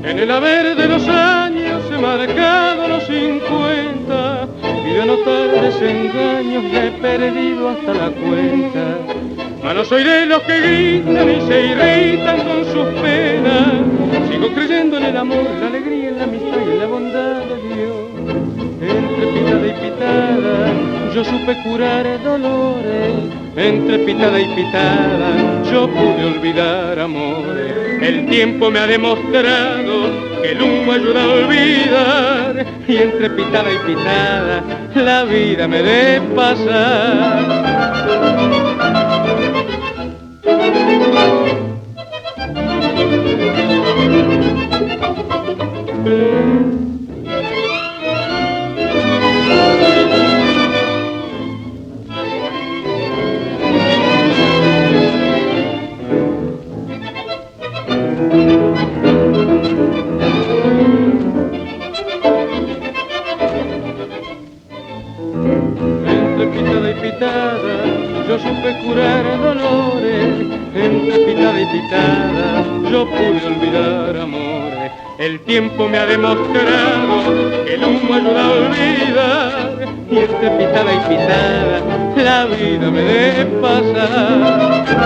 En el haber de los años he marcado los 50 y de notar desengaños ya he perdido hasta la cuenta. Mas no soy de los que gritan y se irritan con sus penas. Sigo creyendo en el amor, la alegría, en la amistad y en la bondad de Dios. Entre pitada y pitada yo supe curar dolores. Entre pitada y pitada yo pude olvidar amores. El tiempo me ha demostrado que el humo ayuda a olvidar. Y entre pitada y pitada la vida me debe pasar. Entre pitada y pitada yo supe curar dolores. Entre pitada y pitada yo pude olvidar amores. El tiempo me ha demostrado que el humo ayuda a olvidar. Y entre pitada y pitada la vida me debe pasar.